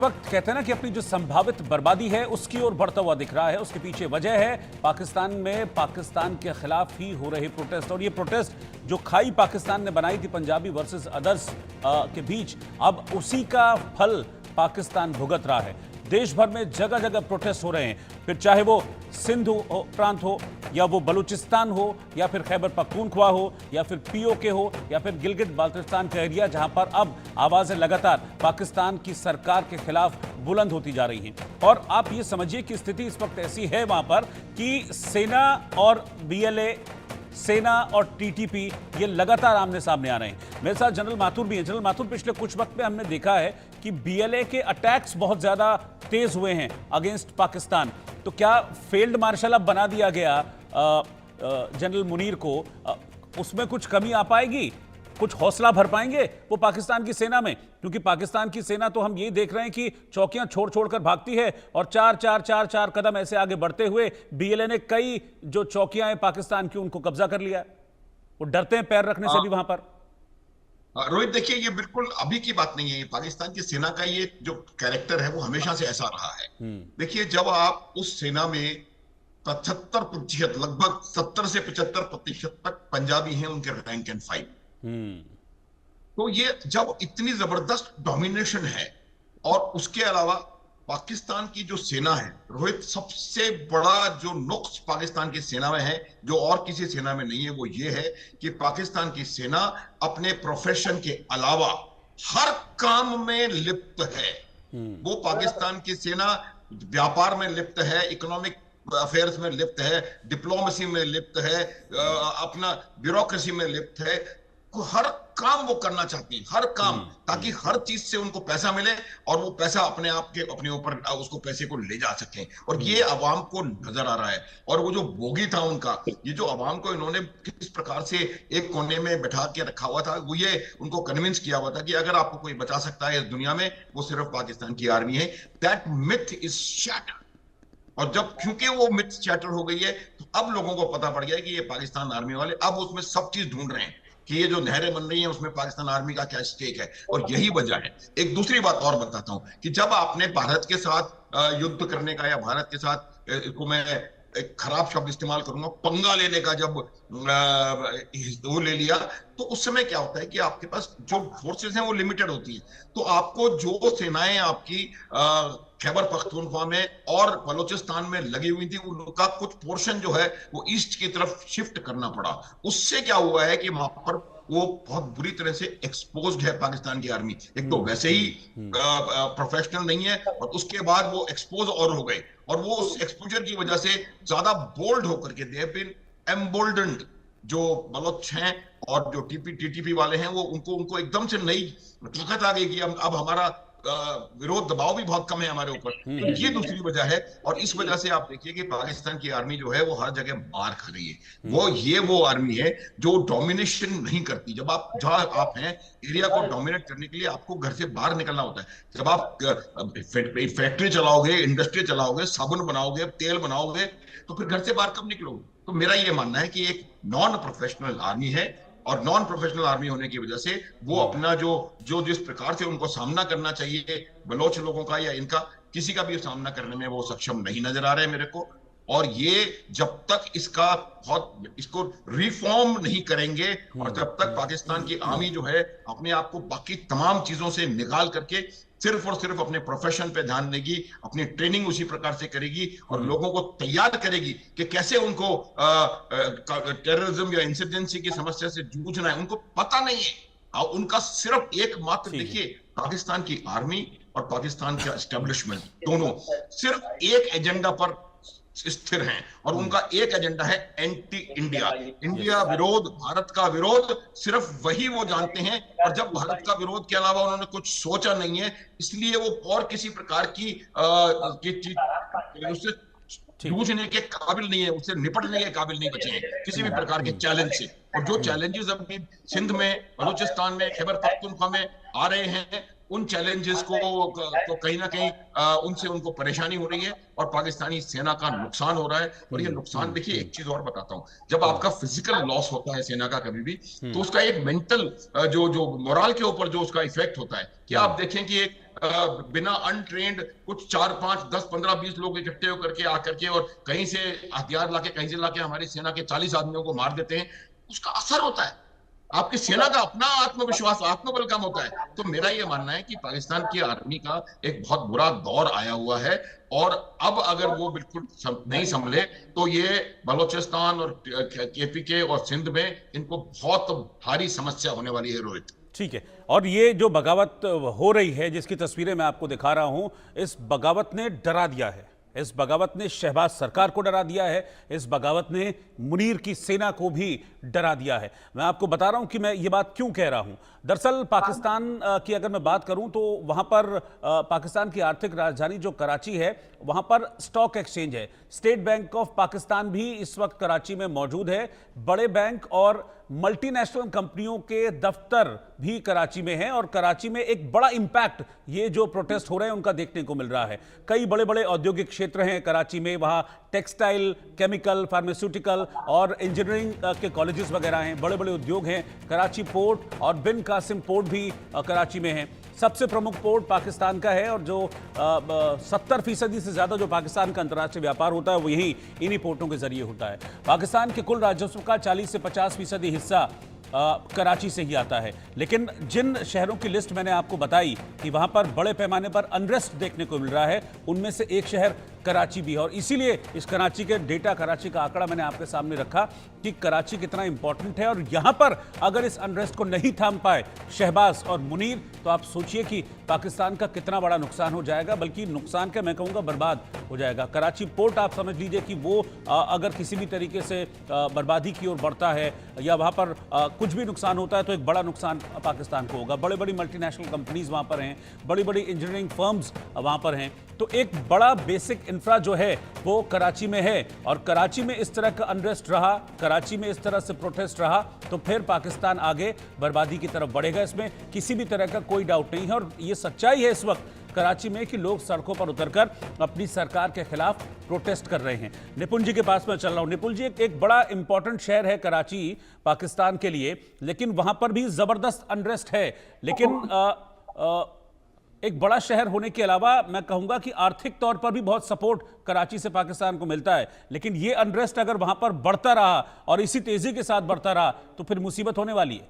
वक्त कहते हैं ना कि अपनी जो संभावित बर्बादी है उसकी ओर बढ़ता हुआ दिख रहा है। उसके पीछे वजह है पाकिस्तान में पाकिस्तान के खिलाफ ही हो रहे प्रोटेस्ट। और ये प्रोटेस्ट जो खाई पाकिस्तान ने बनाई थी पंजाबी वर्सेस अदर्स के बीच, अब उसी का फल पाकिस्तान भुगत रहा है। देश भर में जगह जगह प्रोटेस्ट हो रहे हैं, फिर चाहे वो सिंध प्रांत हो, या वो बलूचिस्तान हो, या फिर खैबर पख्तूनख्वा हो, या फिर पीओके हो, या फिर गिलगित बाल्टिस्तान का एरिया, जहां पर अब आवाजें लगातार पाकिस्तान की सरकार के खिलाफ बुलंद होती जा रही हैं। और आप ये समझिए कि स्थिति इस वक्त ऐसी है वहां पर कि सेना और बीएलए, सेना और टीटीपी ये लगातार आमने सामने आ रहे हैं। मेरे साथ जनरल माथुर भी हैं। जनरल माथुर, पिछले कुछ वक्त में हमने देखा है कि बीएलए के अटैक्स बहुत ज्यादा तेज हुए हैं अगेंस्ट पाकिस्तान। तो क्या फील्ड मार्शल अब बना दिया गया जनरल मुनीर को, उसमें कुछ कमी आ पाएगी? कुछ हौसला भर पाएंगे वो पाकिस्तान की सेना में? क्योंकि पाकिस्तान की सेना तो हम ये देख रहे हैं कि चौकियां छोड़ छोड़कर भागती है और चार कदम ऐसे आगे बढ़ते हुए बीएलए ने कई जो चौकियां हैं पाकिस्तान की उनको कब्जा कर लिया। वो डरते हैं पैर रखने से भी वहां पर। रोहित, देखिए, ये बिल्कुल अभी की बात नहीं है। ये पाकिस्तान की सेना का ये जो कैरेक्टर है वो हमेशा से ऐसा रहा है। देखिए, जब आप उस सेना में 75%, लगभग 70 से 75% तक पंजाबी हैं, उनके रैंक एंड फाइल, तो ये जब इतनी जबरदस्त डोमिनेशन है, और उसके अलावा पाकिस्तान की जो सेना है रोहित, सबसे बड़ा जो नुक्स पाकिस्तान की सेना में है जो और किसी सेना में नहीं है, वो ये है कि पाकिस्तान की सेना अपने प्रोफेशन के अलावा हर काम में लिप्त है। वो पाकिस्तान की सेना व्यापार में लिप्त है, इकोनॉमिक अफेयर्स में लिप्त है, डिप्लोमेसी में लिप्त है, अपना ब्यूरोक्रेसी में लिप्त है। हर काम वो करना चाहती है, हर काम, ताकि हर चीज से उनको पैसा मिले और वो पैसा अपने आप के अपने ऊपर उसको पैसे को ले जा सकें। और ये अवाम को नजर आ रहा है। और वो जो बोगी था उनका, ये जो अवाम को इन्होंने किस प्रकार से एक कोने में बैठा के रखा हुआ था, वो ये उनको कन्विंस किया हुआ था कि अगर आपको कोई बचा सकता है इस दुनिया में, वो सिर्फ पाकिस्तान की आर्मी है। That myth is shattered. और जब क्योंकि वो मिथ शैटर हो गई है, तो अब लोगों को पता पड़ गया है कि ये पाकिस्तान आर्मी वाले अब उसमें सब चीज ढूंढ रहे हैं कि ये जो नहरें बन रही हैं उसमें पाकिस्तान आर्मी का क्या स्टेक है। और यही वजह है। एक दूसरी बात और बताता हूं कि जब आपने भारत के साथ युद्ध करने का, या भारत के साथ, इसको मैं एक खराब शब्द इस्तेमाल करूंगा, पंगा लेने का जब वो ले लिया, तो उस समय क्या होता है कि आपके पास जो फोर्सेस हैं वो लिमिटेड होती हैं। तो आपको जो सेनाएं आपकी खैबर पख्तूनख्वा में और बलूचिस्तान में लगी हुई थी, उनका कुछ पोर्शन जो है वो ईस्ट की तरफ शिफ्ट करना पड़ा। उससे क्या हुआ है कि वहां पर वो बहुत बुरी तरह से एक्सपोज्ड है पाकिस्तान की आर्मी। एक तो वैसे ही प्रोफेशनल नहीं है, और उसके बाद वो एक्सपोज और हो गए, और वो उस एक्सपोजर की वजह से ज्यादा बोल्ड होकर के दे हैव बीन एम्बोल्डन्ड। जो बलोच हैं और जो टीटीपी वाले हैं, वो उनको एकदम से नई ताकत आ गई कि अब हमारा विरोध, दबाव भी बहुत कम है हमारे ऊपर। तो ये दूसरी वजह है। और इस वजह से आप देखिए कि पाकिस्तान की आर्मी जो है वो हर जगह मार खा रही है। वो आर्मी है जो डोमिनेशन नहीं करती। जब आप जहां आप हैं, एरिया को डोमिनेट करने के लिए आपको घर से बाहर निकलना होता है। जब आप फैक्ट्री चलाओगे, इंडस्ट्री चलाओगे, साबुन बनाओगे, तेल बनाओगे, तो फिर घर से बाहर कब निकलोगे? तो मेरा ये मानना है कि एक नॉन प्रोफेशनल आर्मी है, और नॉन प्रोफेशनल आर्मी होने की वजह से वो अपना जो जिस प्रकार से उनको सामना करना चाहिए बलोच लोगों का या इनका, किसी का भी सामना करने में वो सक्षम नहीं नजर आ रहे हैं मेरे को। और ये जब तक इसको रिफॉर्म नहीं करेंगे, और जब तक पाकिस्तान की आर्मी जो है अपने आप को बाकी तमाम चीजों से निकाल करके सिर्फ और सिर्फ अपने प्रोफेशन पे ध्यान देगी, अपनी ट्रेनिंग उसी प्रकार से करेगी, और लोगों को तैयार करेगी कि कैसे उनको टेररिज्म या इंसर्जेंसी की समस्या से जूझना है, उनको पता नहीं है। उनका सिर्फ एकमात्र, देखिए, पाकिस्तान की आर्मी और पाकिस्तान का एस्टेब्लिशमेंट दोनों सिर्फ एक एजेंडा पर स्थिर हैं, और उनका एक एजेंडा है एंटी इंडिया, इंडिया विरोध, भारत का विरोध। सिर्फ वही वो जानते हैं। और जब भारत का विरोध के अलावा उन्होंने कुछ सोचा नहीं है, इसलिए वो और किसी प्रकार की उससे जूझने के काबिल नहीं है, उससे निपटने के काबिल नहीं बचे हैं किसी भी प्रकार के चैलेंज से। और जो चैलेंजेस अभी सिंध में, बलूचिस्तान में, खैबर पख्तूनख्वा में आ रहे हैं, उन चैलेंजेस को तो कहीं ना कहीं उनसे उनको परेशानी हो रही है, और पाकिस्तानी सेना का नुकसान हो रहा है। और ये नुकसान, देखिए, एक चीज और बताता हूं, जब आपका फिजिकल लॉस होता है सेना का कभी भी, तो उसका एक मेंटल जो मोरल के ऊपर जो उसका इफेक्ट होता है, कि आप देखें कि एक बिना अनट्रेंड कुछ 4 5 10 15 20 लोग इकट्ठे होकर के आकर के और कहीं से हथियार लाके कहीं से लाके हमारी सेना के 40 आदमियों को मार देते हैं, उसका असर होता है। आपकी सेना का अपना आत्मविश्वास, आत्मबल कम होता है। तो मेरा यह मानना है कि पाकिस्तान की आर्मी का एक बहुत बुरा दौर आया हुआ है, और अब अगर वो बिल्कुल नहीं संभले तो ये बलोचिस्तान और केपीके और सिंध में इनको बहुत भारी समस्या होने वाली है, रोहित। ठीक है। और ये जो बगावत हो रही है, जिसकी तस्वीरें मैं आपको दिखा रहा हूं, इस बगावत ने डरा दिया है। इस बगावत ने शहबाज सरकार को डरा दिया है। इस बगावत ने मुनीर की सेना को भी डरा दिया है। मैं आपको बता रहा हूं कि मैं ये बात क्यों कह रहा हूं। दरअसल पाकिस्तान की अगर मैं बात करूं तो वहां पर पाकिस्तान की आर्थिक राजधानी जो कराची है, वहां पर स्टॉक एक्सचेंज है। स्टेट बैंक ऑफ पाकिस्तान भी इस वक्त कराची में मौजूद है। बड़े बैंक और मल्टीनेशनल कंपनियों के दफ्तर भी कराची में हैं, और कराची में एक बड़ा इंपैक्ट ये जो प्रोटेस्ट हो रहे हैं उनका देखने को मिल रहा है। कई बड़े बड़े औद्योगिक क्षेत्र हैं कराची में, वहाँ टेक्सटाइल, केमिकल, फार्मास्यूटिकल और इंजीनियरिंग के कॉलेजेस वगैरह हैं, बड़े बड़े उद्योग हैं। कराची पोर्ट और बिन कासिम पोर्ट भी कराची में है। सबसे प्रमुख पोर्ट पाकिस्तान का है, और जो 70% से ज़्यादा जो पाकिस्तान का अंतर्राष्ट्रीय व्यापार होता है वो यही इन्हीं पोर्टों के जरिए होता है। पाकिस्तान के कुल राजस्व का 40 से 50% हिस्सा कराची से ही आता है। लेकिन जिन शहरों की लिस्ट मैंने आपको बताई कि वहां पर बड़े पैमाने पर अनरेस्ट देखने को मिल रहा है, उनमें से एक शहर कराची भी है। और इसीलिए इस कराची के डेटा, कराची का आंकड़ा मैंने आपके सामने रखा कि कराची कितना इंपॉर्टेंट है। और यहां पर अगर इस अनरेस्ट को नहीं थाम पाए शहबाज और मुनीर, तो आप सोचिए कि पाकिस्तान का कितना बड़ा नुकसान हो जाएगा, बल्कि नुकसान क्या मैं कहूँगा बर्बाद हो जाएगा। कराची पोर्ट आप समझ लीजिए कि वो अगर किसी भी तरीके से बर्बादी की ओर बढ़ता है या वहाँ पर कुछ भी नुकसान होता है तो एक बड़ा नुकसान पाकिस्तान को होगा। बड़ी बड़ी मल्टीनेशनल कंपनीज वहाँ पर हैं, बड़ी बड़ी इंजीनियरिंग फर्म्स वहाँ पर हैं। तो एक बड़ा बेसिक इंफ्रा जो है वो कराची में है, और कराची में इस तरह का अनरेस्ट रहा, कराची में इस तरह से प्रोटेस्ट रहा, तो फिर पाकिस्तान आगे बर्बादी की तरफ बढ़ेगा। इसमें किसी भी तरह का कोई डाउट नहीं है। और ये सच्चाई है इस वक्त कराची में कि लोग सड़कों पर उतरकर अपनी सरकार के खिलाफ प्रोटेस्ट कर रहे हैं। निपुण जी के पास मैं चल रहा हूं। निपुण जी, एक बड़ा इंपॉर्टेंट शहर है कराची पाकिस्तान के लिए, लेकिन वहां पर भी जबरदस्त अनरेस्ट है। लेकिन एक बड़ा शहर होने के अलावा मैं कहूंगा कि आर्थिक तौर पर भी बहुत सपोर्ट कराची से पाकिस्तान को मिलता है। लेकिन ये अनरेस्ट अगर वहां पर बढ़ता रहा और इसी तेजी के साथ बढ़ता रहा तो फिर मुसीबत होने वाली है।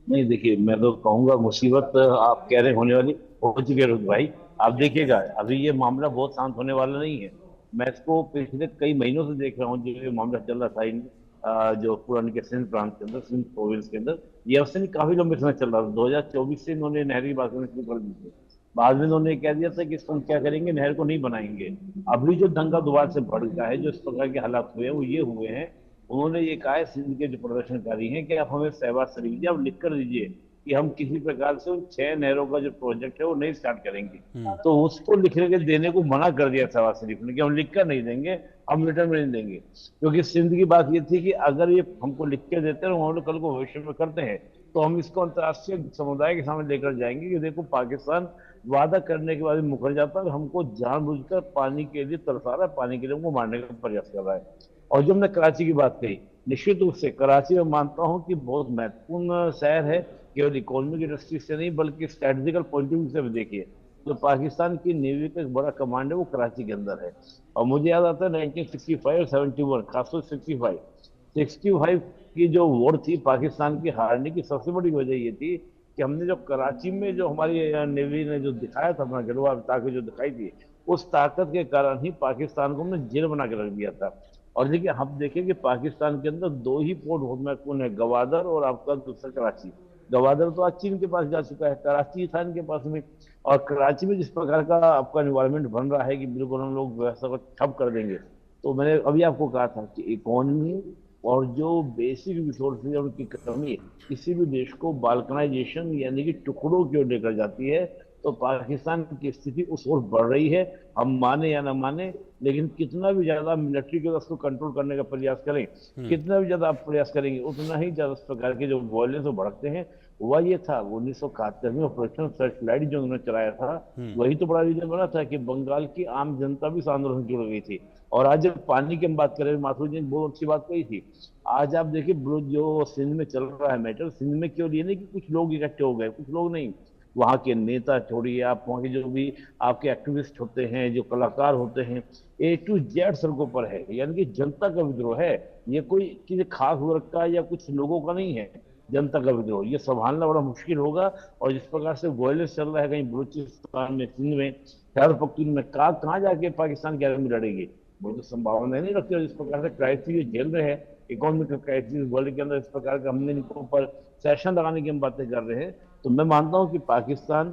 नहीं, देखिए, मैं तो कहूंगा मुसीबत आप कह रहे होने वाली हो चुकी है रुद्र भाई। आप देखिएगा, अभी ये मामला बहुत शांत होने वाला नहीं है। मैं इसको पिछले कई महीनों से देख रहा हूँ, जो ये मामला चल रहा था जो पुराने के सिंध प्रांत के अंदर, सिंध प्रोविंस के अंदर, ये अवसर काफी लंबे समय चल रहा था। 2024 से इन्होंने नहर की बात करना शुरू कर दी थी। बाद में इन्होंने कह दिया था कि इसको हम क्या करेंगे, नहर को नहीं बनाएंगे। अभी जो दंगा दोबारा से भड़ गया है, जो इस प्रकार के हालात हुए हैं वो ये हुए हैं, उन्होंने ये कहा है सिंध के जो प्रदर्शनकारी हैं कि आप हमें शहबाज शरीफ जी आप लिख कर दीजिए कि हम किसी प्रकार से उन 6 नहरों का जो प्रोजेक्ट है वो नहीं स्टार्ट करेंगे। तो उसको लिखने के देने को मना कर दिया शहबाज शरीफ ने कि हम लिख कर नहीं देंगे, हम रिटर्न में नहीं देंगे। क्योंकि सिंध की बात ये थी कि अगर ये हमको लिख के देते हैं और हम लोग कल को भविष्य में करते हैं तो हम इसको अंतर्राष्ट्रीय समुदाय के सामने लेकर जाएंगे कि देखो पाकिस्तान वादा करने के बाद भी मुकर जाता है, हमको जानबूझकर पानी के लिए तरसा रहा है, पानी के लिए हमको मारने का प्रयास कर रहा है। और जब मैं कराची की बात कही, निश्चित रूप से कराची में मानता हूं कि बहुत महत्वपूर्ण शहर है, केवल इकोनॉमिक दृष्टि से नहीं बल्कि स्ट्रेटेजिकल पॉइंट ऑफ व्यू से भी देखिए। जो पाकिस्तान की नेवी का एक बड़ा कमांड है वो कराची के अंदर है। और मुझे याद आता है 1965 और 71, खासतौर 65 की जो वॉर थी, पाकिस्तान की हारने की सबसे बड़ी वजह ये थी कि हमने जो कराची में जो हमारी नेवी ने जो दिखाया था, अपना गिरवा ताकत जो दिखाई थी, उस ताकत के कारण ही पाकिस्तान को हमने जेल बना के रख दिया था। और देखिए, हम देखें कि पाकिस्तान के अंदर 2 ही पोर्ट बहुत महत्वपूर्ण है, गवादर और आपका दूसरा कराची। गवादर तो आज चीन के पास जा चुका है, कराची था इनके पास में। और कराची में जिस प्रकार का आपका एनवायरनमेंट बन रहा है कि बिल्कुल हम लोग व्यवस्था को ठप कर देंगे। तो मैंने अभी आपको कहा था कि इकोनॉमी और जो बेसिक रिसोर्सेज है उनकी कमी किसी भी देश को बाल्कनाइजेशन यानी कि टुकड़ों की ओर लेकर जाती है। तो पाकिस्तान की स्थिति उस ओर बढ़ रही है, हम माने या ना माने। लेकिन कितना भी ज्यादा मिलिट्री के उसको कंट्रोल करने का प्रयास करें, कितना भी ज्यादा आप प्रयास करेंगे, उतना ही ज्यादा इस प्रकार के जो वायलेंस वो भड़कते हैं। हुआ ये था 1971 में ऑपरेशन सर्च लाइट जो उन्होंने चलाया था, वही तो बड़ा रीजन बना था कि बंगाल की आम जनता भी इस आंदोलन से जुड़ गई थी। और आज जब पानी की हम बात करें, माथुर जी ने बहुत अच्छी बात कही थी। आज आप देखिए जो सिंध में चल रहा है मैटर, सिंध में केवल ये नहीं कि कुछ लोग इकट्ठे हो गए, कुछ लोग नहीं, वहाँ के नेता छोड़िए, आप वहाँ के जो भी आपके एक्टिविस्ट होते हैं, जो कलाकार होते हैं, A to Z सड़कों पर है। यानी कि जनता का विद्रोह है, ये कोई किसी खास वर्ग का या कुछ लोगों का नहीं है। जनता का विद्रोह ये संभालना बड़ा मुश्किल होगा। और जिस प्रकार से वायलेंस चल रहा है कहीं बलूचिस्तान में, सिंध में, खैबर पख्तूनख्वा में, कहाँ जाके पाकिस्तान की आर्मी लड़ेगी, वो तो संभावना नहीं रखती। और जिस प्रकार से क्राइसिस झेल रहे हैं, इकोनॉमिक क्राइसिस वर्ल्ड के अंदर, इस प्रकार का हमने इनके ऊपर सेशन लगाने की हम बातें कर रहे हैं, तो मैं मानता हूं कि पाकिस्तान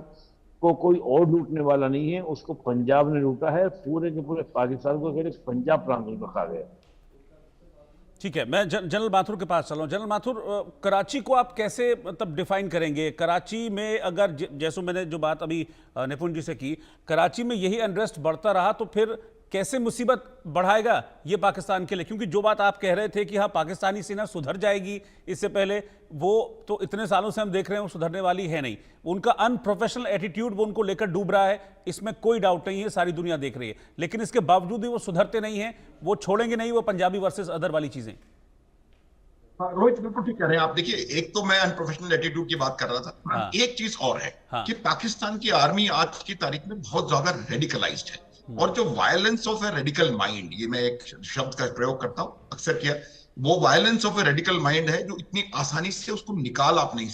को कोई और लूटने वाला नहीं है, उसको पंजाब ने लूटा है। पूरे के पूरे पाकिस्तान को केवल पंजाब प्रांत में रखा गया। ठीक है, मैं जनरल माथुर के पास चला हूं। जनरल माथुर, कराची को आप कैसे मतलब डिफाइन करेंगे? कराची में अगर जैसे मैंने जो बात अभी निपुण जी से की, कराची में यही अनरेस्ट बढ़ता रहा तो फिर कैसे मुसीबत बढ़ाएगा ये पाकिस्तान के लिए? क्योंकि जो बात आप कह रहे थे कि हाँ पाकिस्तानी सेना सुधर जाएगी इससे पहले, वो तो इतने सालों से हम देख रहे हैं वो सुधरने वाली है नहीं। उनका अनप्रोफेशनल एटीट्यूड वो उनको लेकर डूब रहा है, इसमें कोई डाउट नहीं है, सारी दुनिया देख रही है। लेकिन इसके बावजूद भी वो सुधरते नहीं है, वो छोड़ेंगे नहीं वो पंजाबी वर्सेस अदर वाली चीजें। हाँ, रोहित बिल्कुल ठीक कह रहे हैं आप। देखिए, एक तो मैं अनप्रोफेशनल एटीट्यूड की बात कर रहा था। हाँ। एक चीज और है हाँ। कि पाकिस्तान की आर्मी आज की तारीख में बहुत ज्यादा रेडिकलाइज्ड है। और जो violence of a radical mind, ये मैं एक शब्द का प्रयोग करता हूं अक्सर किया, वो violence of a radical mind है जो इतनी आसानी से उसको निकाल आप नहीं